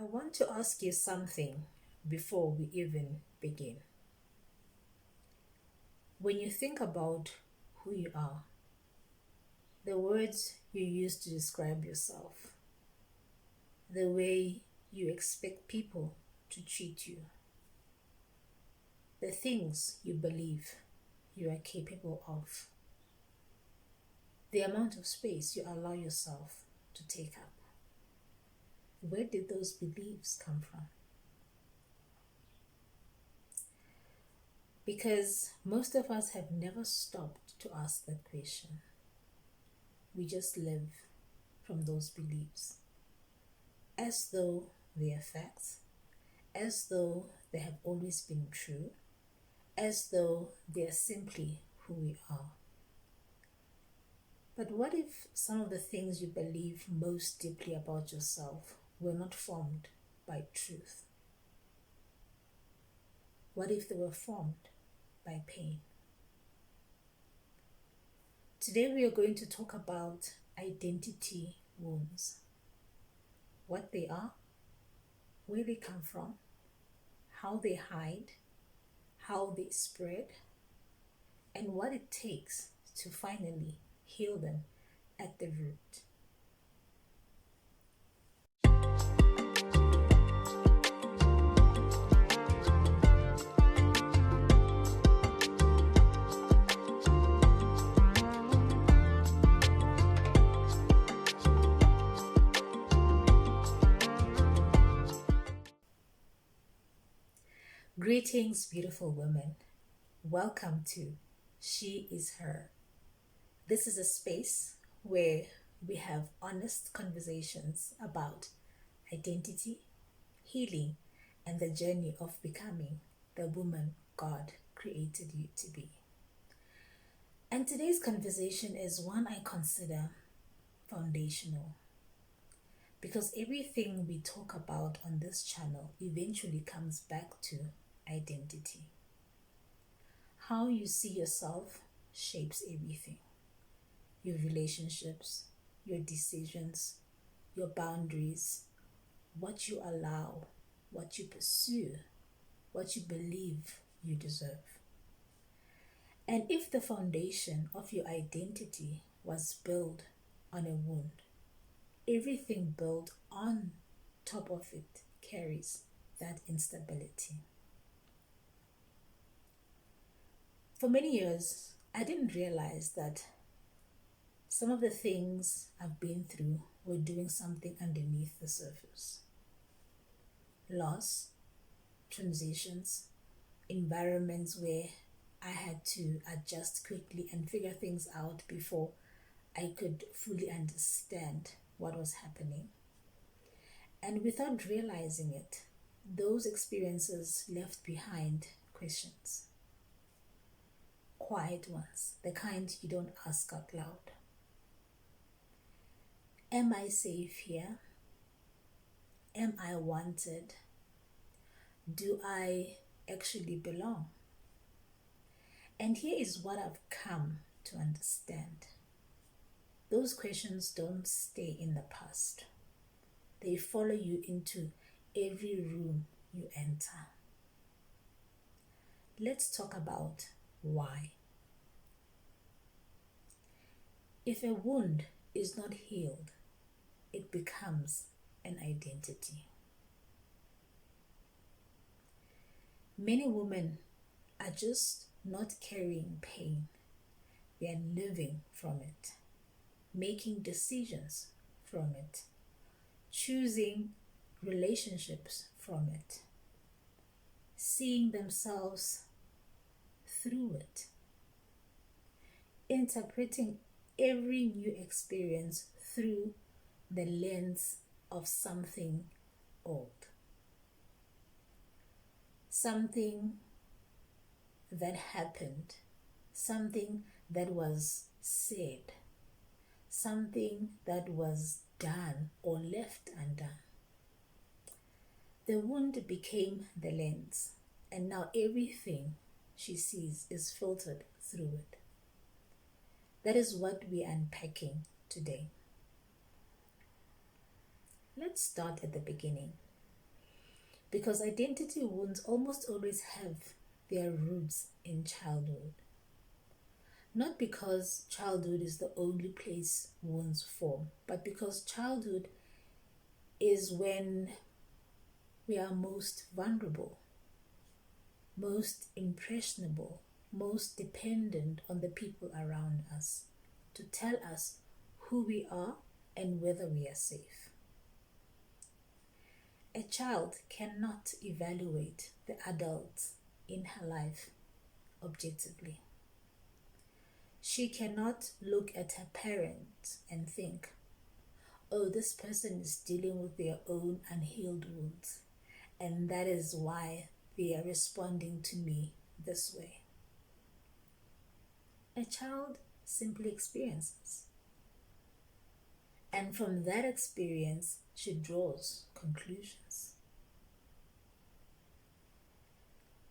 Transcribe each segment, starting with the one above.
want to ask you something before we even begin. When you think about who you are, the words you use to describe yourself, the way you expect people to treat you, the things you believe you are capable of, the amount of space you allow yourself to take up. Where did those beliefs come from? Because most of us have never stopped to ask that question. We just live from those beliefs as though they are facts, as though they have always been true, as though they are simply who we are. But what if some of the things you believe most deeply about yourself were not formed by truth? What if they were formed by pain? Today we are going to talk about identity wounds. What they are, where they come from, how they hide, how they spread, and what it takes to finally heal them at the root. Greetings, beautiful women. Welcome to She is Her. This is a space where we have honest conversations about identity, healing, and the journey of becoming the woman God created you to be. And today's conversation is one I consider foundational, because everything we talk about on this channel eventually comes back to identity. How you see yourself shapes everything. Your relationships, your decisions, your boundaries, what you allow, what you pursue, what you believe you deserve. And if the foundation of your identity was built on a wound, everything built on top of it carries that instability. For many years, I didn't realize that some of the things I've been through were doing something underneath the surface. Loss, transitions, environments where I had to adjust quickly and figure things out before I could fully understand what was happening. And without realizing it, those experiences left behind questions. Quiet ones, the kind you don't ask out loud. Am I safe here? Am I wanted? Do I actually belong? And here is what I've come to understand. Those questions don't stay in the past. They follow you into every room you enter. Let's talk about why. If a wound is not healed, it becomes an identity. Many women are just not carrying pain. They are living from it, making decisions from it, choosing relationships from it, seeing themselves through it, interpreting every new experience through the lens of something old, something that happened, something that was said, something that was done or left undone. The wound became the lens, and now everything she sees is filtered through it. That is what we're unpacking today. Let's start at the beginning. Because identity wounds almost always have their roots in childhood. Not because childhood is the only place wounds form, but because childhood is when we are most vulnerable, most impressionable, most dependent on the people around us to tell us who we are and whether we are safe. A child cannot evaluate the adults in her life objectively. She cannot look at her parent and think, oh, this person is dealing with their own unhealed wounds, and that is why they are responding to me this way. A child simply experiences. And from that experience, she draws conclusions.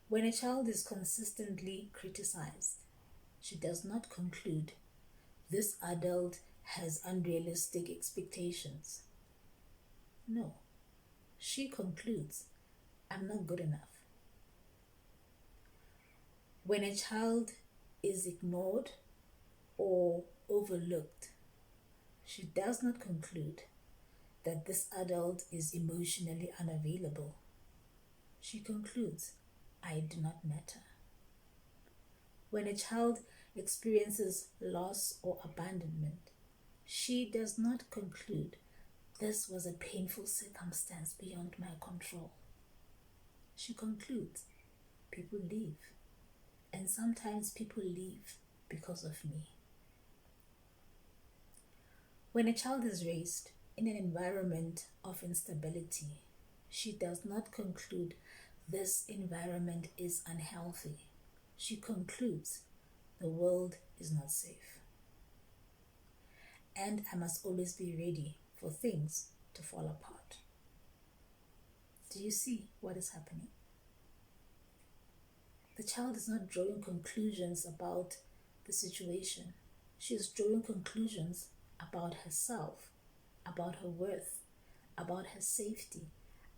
When a child is consistently criticized, she does not conclude, this adult has unrealistic expectations. No, she concludes, I'm not good enough. When a child is ignored or overlooked, she does not conclude that this adult is emotionally unavailable. She concludes, I do not matter. When a child experiences loss or abandonment, she does not conclude, this was a painful circumstance beyond my control. She concludes, people leave, and sometimes people leave because of me. When a child is raised in an environment of instability, she does not conclude this environment is unhealthy. She concludes the world is not safe. And I must always be ready for things to fall apart. Do you see what is happening? The child is not drawing conclusions about the situation. She is drawing conclusions about herself, about her worth, about her safety,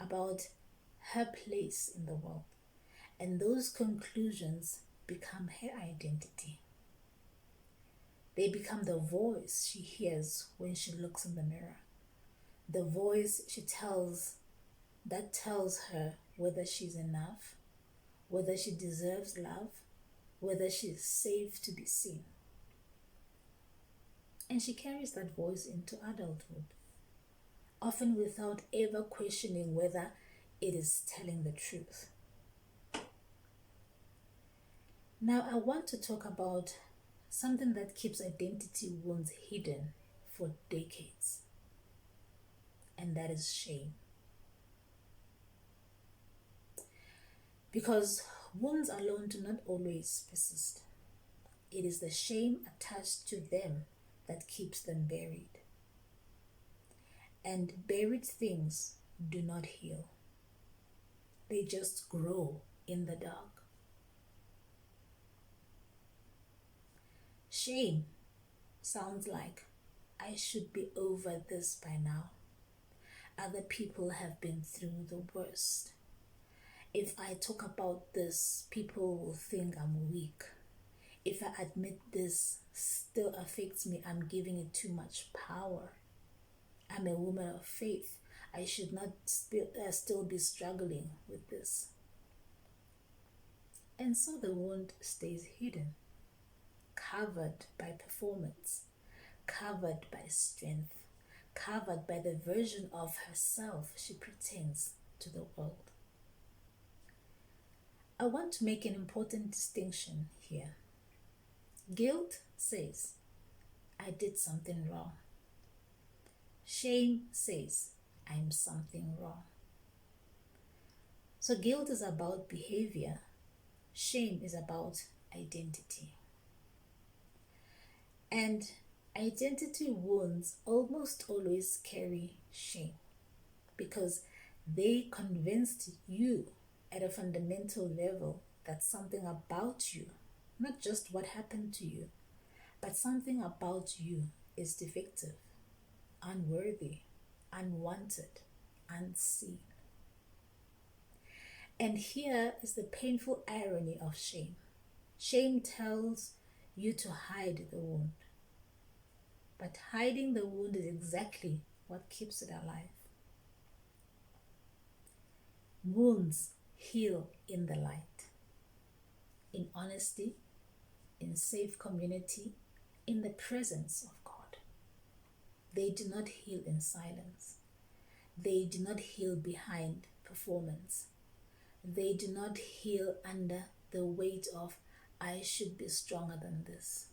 about her place in the world. And those conclusions become her identity. They become the voice she hears when she looks in the mirror. The voice that tells her whether she's enough, whether she deserves love, whether she is safe to be seen. And she carries that voice into adulthood, often without ever questioning whether it is telling the truth. Now, I want to talk about something that keeps identity wounds hidden for decades, and that is shame. Because wounds alone do not always persist. It is the shame attached to them that keeps them buried. And buried things do not heal. They just grow in the dark. Shame sounds like, I should be over this by now. Other people have been through the worst. If I talk about this, people will think I'm weak. If I admit this still affects me, I'm giving it too much power. I'm a woman of faith. I should not still be struggling with this. And so the wound stays hidden, covered by performance, covered by strength, covered by the version of herself she pretends to the world. I want to make an important distinction here. Guilt says, I did something wrong. Shame says, I'm something wrong. So guilt is about behavior. Shame is about identity. And identity wounds almost always carry shame because they convinced you at a fundamental level that something about you, not just what happened to you, but something about you is defective, unworthy, unwanted, unseen. And here is the painful irony of shame. Shame tells you to hide the wound, but hiding the wound is exactly what keeps it alive. Wounds heal in the light, in honesty, in safe community, in the presence of God. They do not heal in silence. They do not heal behind performance. They do not heal under the weight of, I should be stronger than this.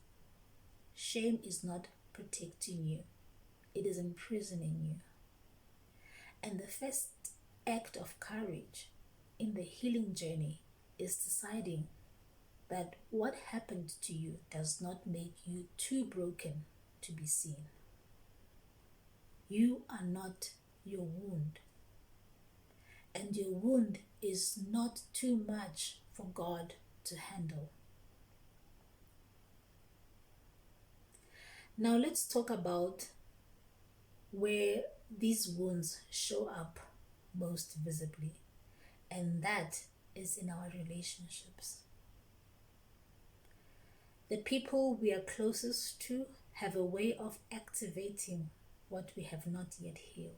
Shame is not protecting you, it is imprisoning you. And the first act of courage in the healing journey is deciding that what happened to you does not make you too broken to be seen. You are not your wound, and your wound is not too much for God to handle. Now let's talk about where these wounds show up most visibly, and that is in our relationships. The people we are closest to have a way of activating what we have not yet healed.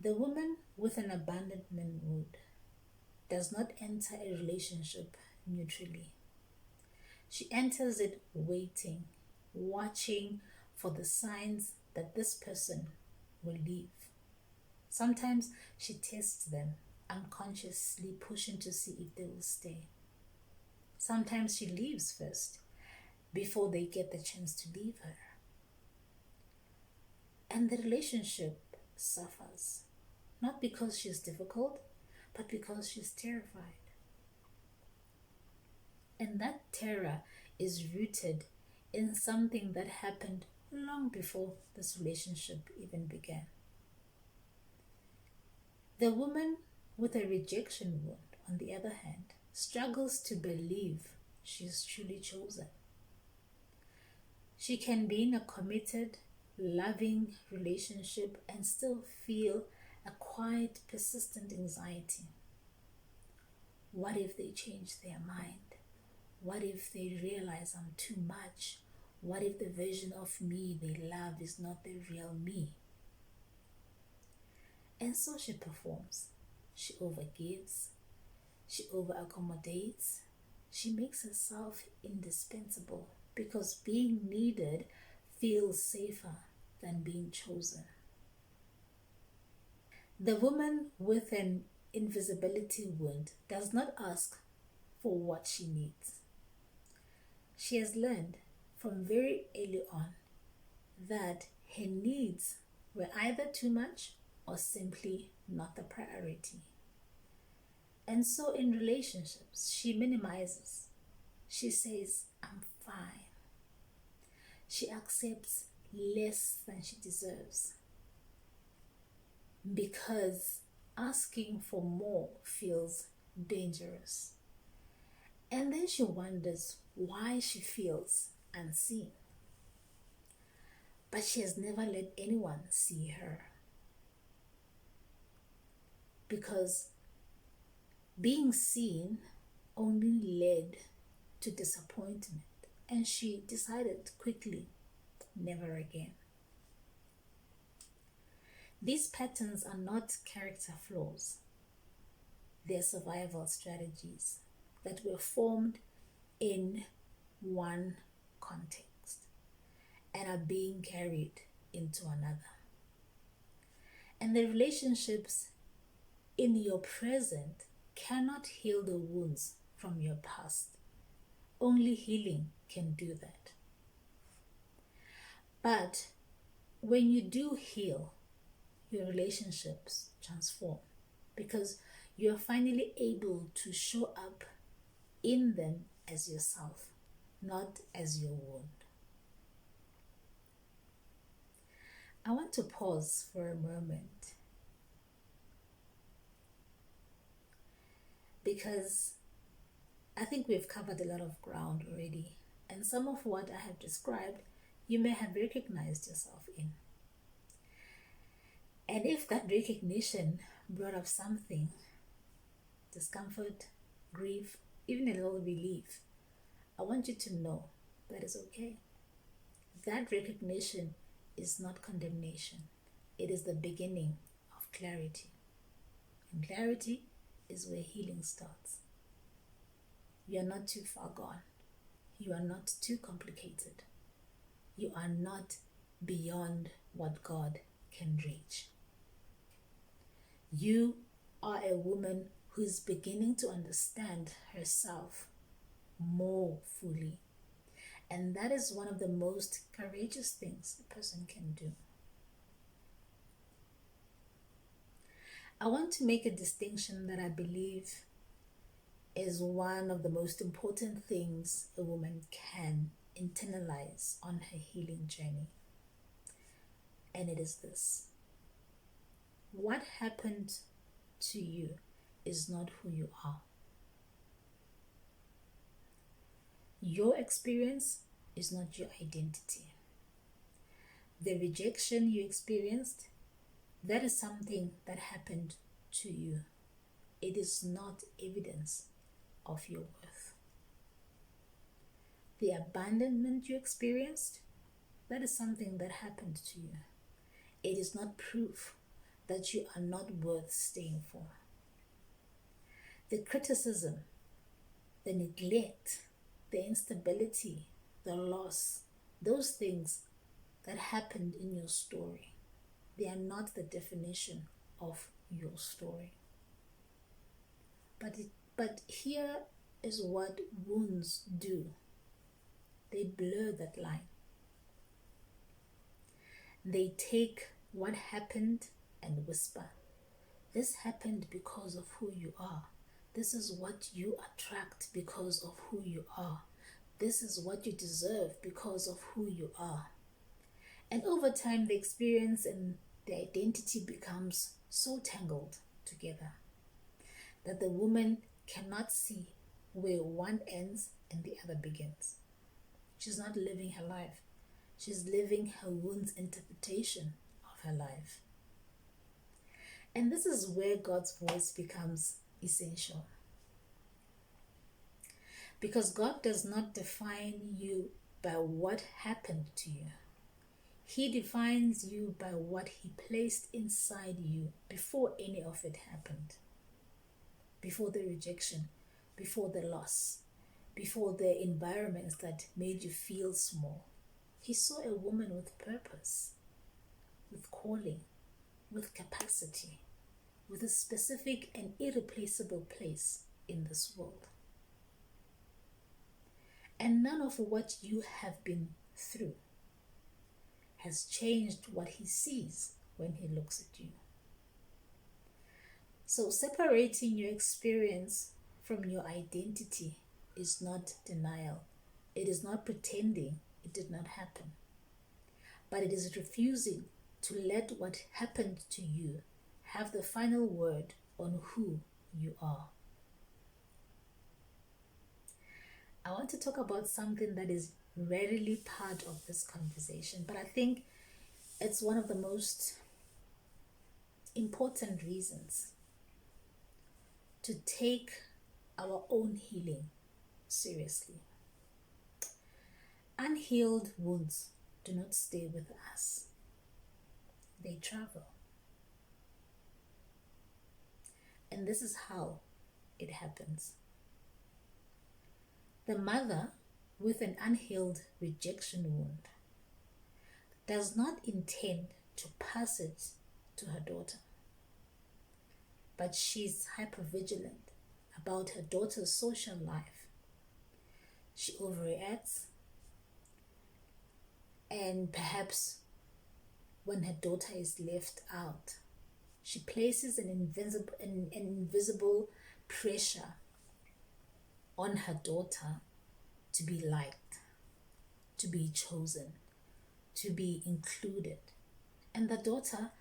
The woman with an abandonment wound does not enter a relationship neutrally. She enters it waiting, watching for the signs that this person will leave. Sometimes she tests them, unconsciously pushing to see if they will stay. Sometimes she leaves first before they get the chance to leave her. And the relationship suffers, not because she's difficult, but because she's terrified. And that terror is rooted in something that happened long before this relationship even began. The woman with a rejection wound, on the other hand, struggles to believe she is truly chosen. She can be in a committed, loving relationship and still feel a quiet, persistent anxiety. What if they change their mind? What if they realize I'm too much? What if the version of me they love is not the real me? And so she performs. She overgives. She over-accommodates. She makes herself indispensable because being needed feels safer than being chosen. The woman with an invisibility wound does not ask for what she needs. She has learned from very early on that her needs were either too much or simply not the priority. And so in relationships, she minimizes. She says, I'm fine. She accepts less than she deserves because asking for more feels dangerous. And then she wonders why she feels unseen. But she has never let anyone see her. Because being seen only led to disappointment. And she decided quickly, never again. These patterns are not character flaws. They're survival strategies that were formed in one context and are being carried into another. And the relationships in your present cannot heal the wounds from your past. Only healing can do that. But when you do heal, your relationships transform because you're finally able to show up in them as yourself, not as your wound. I want to pause for a moment because I think we've covered a lot of ground already, and some of what I have described you may have recognized yourself in. And if that recognition brought up something, discomfort, grief, even a little relief, I want you to know that is okay. That recognition is not condemnation, it is the beginning of clarity. And clarity is where healing starts. You are not too far gone. You are not too complicated. You are not beyond what God can reach. You are a woman who's beginning to understand herself more fully. And that is one of the most courageous things a person can do. I want to make a distinction that I believe is one of the most important things a woman can internalize on her healing journey. And it is this: what happened to you is not who you are. Your experience is not your identity. The rejection you experienced, that is something that happened to you. It is not evidence of your worth. The abandonment you experienced, that is something that happened to you. It is not proof that you are not worth staying for. The criticism, the neglect, the instability, the loss, those things that happened in your story, they are not the definition of your story. But here is what wounds do. They blur that line. They take what happened and whisper, this happened because of who you are. This is what you attract because of who you are. This is what you deserve because of who you are. And over time, the experience and the identity becomes so tangled together that the woman cannot see where one ends and the other begins. She's not living her life. She's living her wound's interpretation of her life. And this is where God's voice becomes essential. Because God does not define you by what happened to you. He defines you by what He placed inside you before any of it happened. Before the rejection, before the loss, before the environments that made you feel small. He saw a woman with purpose, with calling, with capacity, with a specific and irreplaceable place in this world. And none of what you have been through has changed what He sees when He looks at you. So separating your experience from your identity is not denial. It is not pretending it did not happen. But it is refusing to let what happened to you have the final word on who you are. I want to talk about something that is rarely part of this conversation, but I think it's one of the most important reasons to take our own healing seriously. Unhealed wounds do not stay with us. They travel. And this is how it happens. The mother with an unhealed rejection wound does not intend to pass it to her daughter, but she's hypervigilant about her daughter's social life. She overreacts, and perhaps when her daughter is left out, she places an invisible pressure on her daughter to be liked, to be chosen, to be included. And the daughter,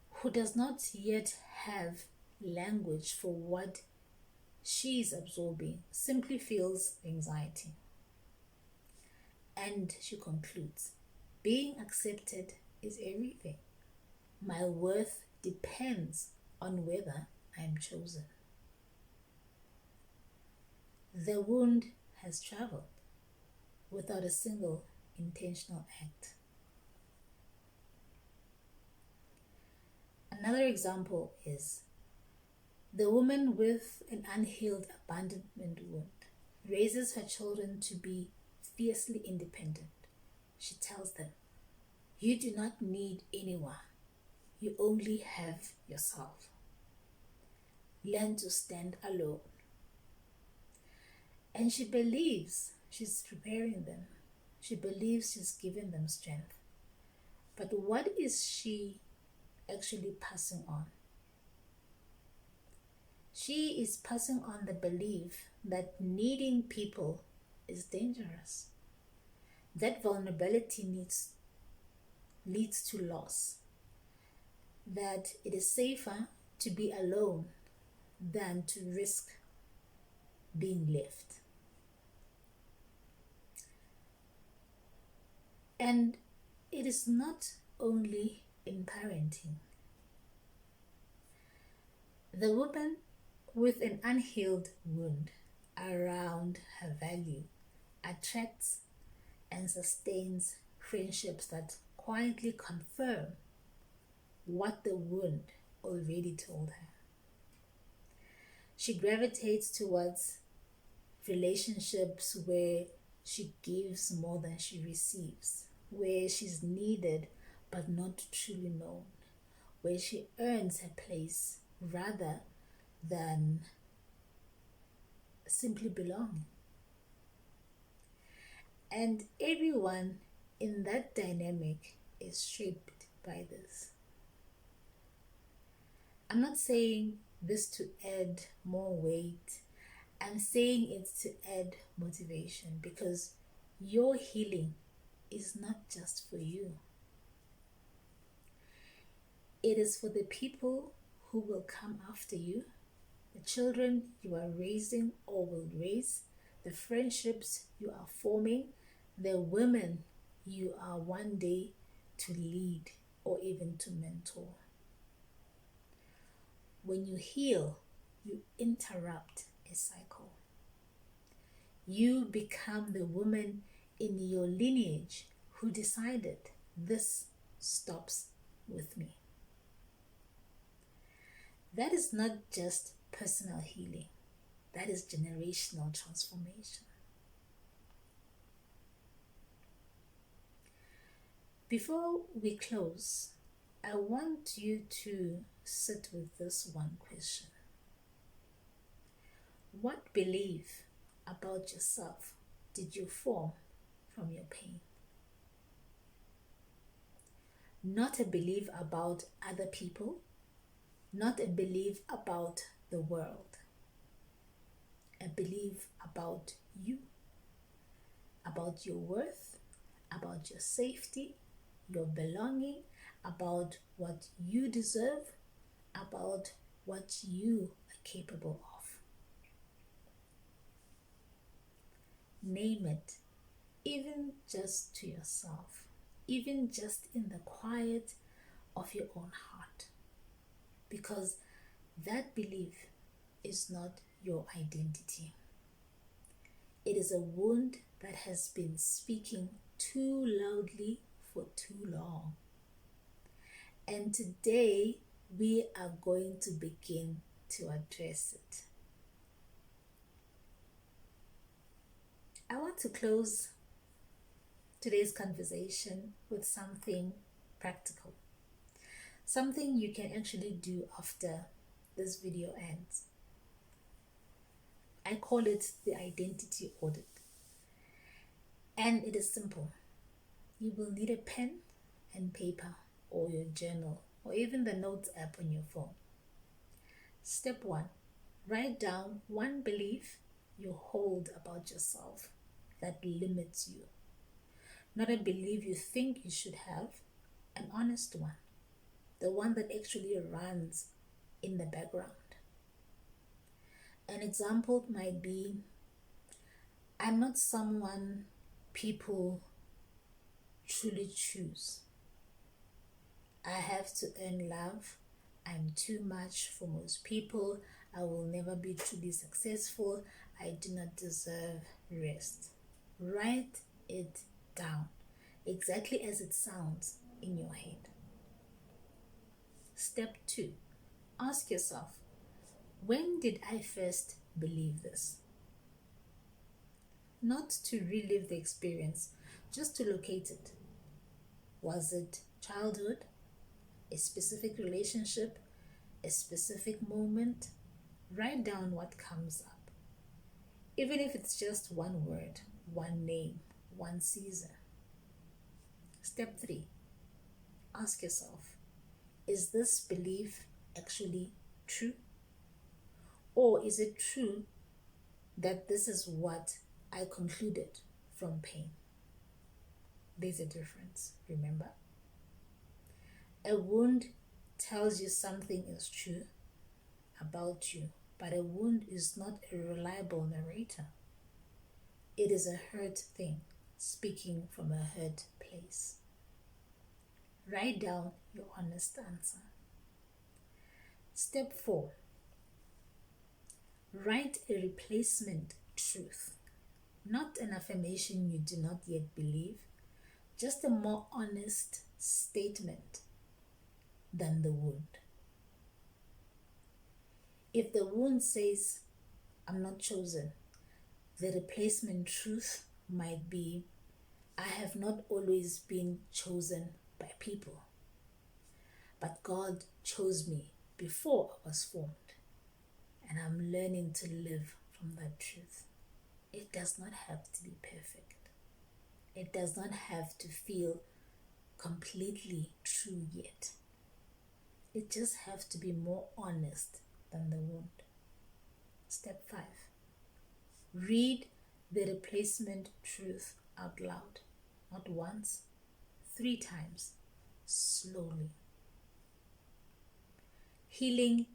who does not yet have language for what she is absorbing, simply feels anxiety. And she concludes, being accepted is everything. My worth depends on whether I am chosen. The wound has traveled without a single intentional act. Another example is the woman with an unhealed abandonment wound raises her children to be fiercely independent. She tells them, "You do not need anyone. You only have yourself. Learn to stand alone." And she believes she's preparing them. She believes she's giving them strength. But what is she actually passing on? She is passing on the belief that needing people is dangerous. That vulnerability leads to loss. That it is safer to be alone than to risk being left. And it is not only in parenting. The woman with an unhealed wound around her value attracts and sustains friendships that quietly confirm what the wound already told her. She gravitates towards relationships where she gives more than she receives, where she's needed but not truly known, where she earns her place rather than simply belonging. And everyone in that dynamic is shaped by this. I'm not saying this to add more weight. I'm saying it to add motivation, because your healing is not just for you. It is for the people who will come after you, the children you are raising or will raise, the friendships you are forming, the women you are one day to lead or even to mentor. When you heal, you interrupt a cycle. You become the woman in your lineage who decided, this stops with me. That is not just personal healing, that is generational transformation. Before we close, I want you to sit with this one question. What belief about yourself did you form from your pain? Not a belief about other people, not a belief about the world, a belief about you, about your worth, about your safety, your belonging, about what you deserve, about what you are capable of. Name it, even just to yourself, even just in the quiet of your own heart, because that belief is not your identity. It is a wound that has been speaking too loudly for too long. And today we are going to begin to address it. I want to close today's conversation with something practical, something you can actually do after this video ends. I call it the identity audit. And it is simple. You will need a pen and paper or your journal or even the notes app on your phone. Step 1, write down one belief you hold about yourself that limits you. Not a belief you think you should have, an honest one. The one that actually runs in the background. An example might be, I'm not someone people truly choose. I have to earn love. I'm too much for most people. I will never be truly successful. I do not deserve rest. Write it down exactly as it sounds in your head. Step 2. Ask yourself, when did I first believe this? Not to relive the experience, just to locate it. Was it childhood, a specific relationship, a specific moment? Write down what comes up. Even if it's just one word, one name, one season. Step 3. Ask yourself, is this belief actually true? Or is it true that this is what I concluded from pain? There's a difference, remember? A wound tells you something is true about you, but a wound is not a reliable narrator. It is a hurt thing speaking from a hurt place. Write down your honest answer. Step 4. Write a replacement truth, not an affirmation you do not yet believe, just a more honest statement than the wound. If the wound says, I'm not chosen, the replacement truth might be, I have not always been chosen by people, but God chose me before I was formed, and I'm learning to live from that truth. It does not have to be perfect. It does not have to feel completely true yet. It just has to be more honest than the wound. Step 5. Read the replacement truth out loud, not once, 3 times, slowly. Healing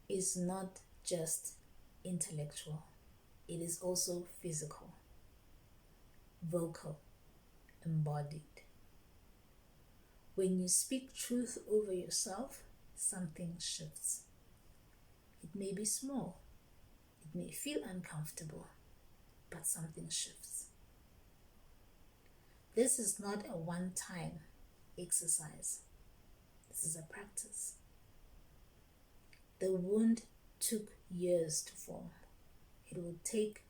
is not just intellectual, it is also physical, vocal, embodied. When you speak truth over yourself, something shifts. It may be small, it may feel uncomfortable, but something shifts. This is not a one-time exercise. This is a practice. The wound took years to form. It will take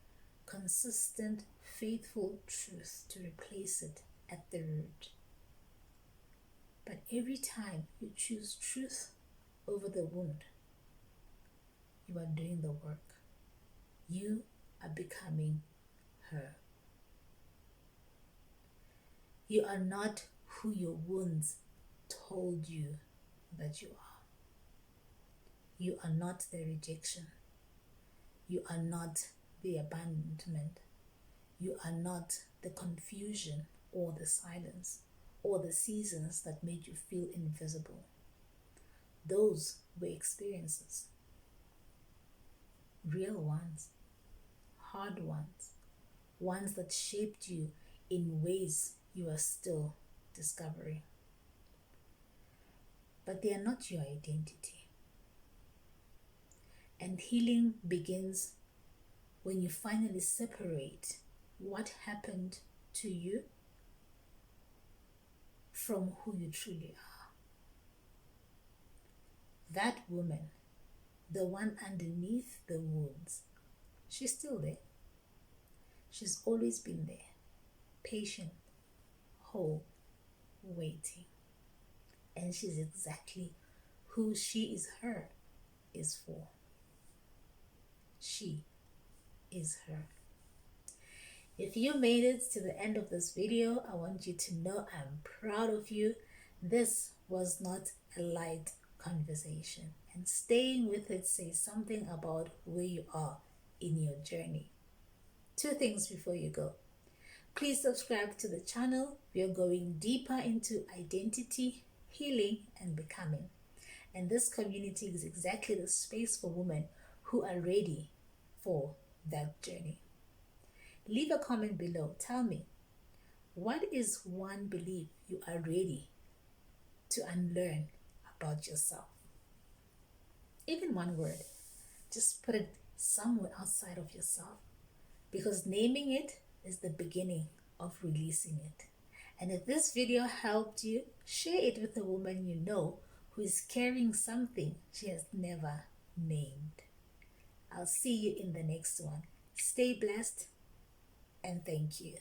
consistent, faithful truth to replace it at the root. But every time you choose truth over the wound, you are doing the work. You are becoming her. You are not who your wounds told you that you are. You are not the rejection. You are not the abandonment. You are not the confusion or the silence or the seasons that made you feel invisible. Those were experiences. Real ones, hard ones, ones that shaped you in ways you are still discovering. But they are not your identity. And healing begins when you finally separate what happened to you from who you truly are. That woman, the one underneath the wounds, she's still there. She's always been there, patient, whole, waiting. And she's exactly who she is her is for. She is her. If you made it to the end of this video, I want you to know I'm proud of you. This was not a light conversation, and staying with it says something about where you are in your journey. 2 things before you go. Please subscribe to the channel. We are going deeper into identity, healing, and becoming. And this community is exactly the space for women who are ready for that journey. Leave a comment below. Tell me, what is one belief you are ready to unlearn about yourself. Even one word, just put it somewhere outside of yourself, because naming it is the beginning of releasing it. And if this video helped you, share it with a woman you know who is carrying something she has never named. I'll see you in the next one. Stay blessed and thank you.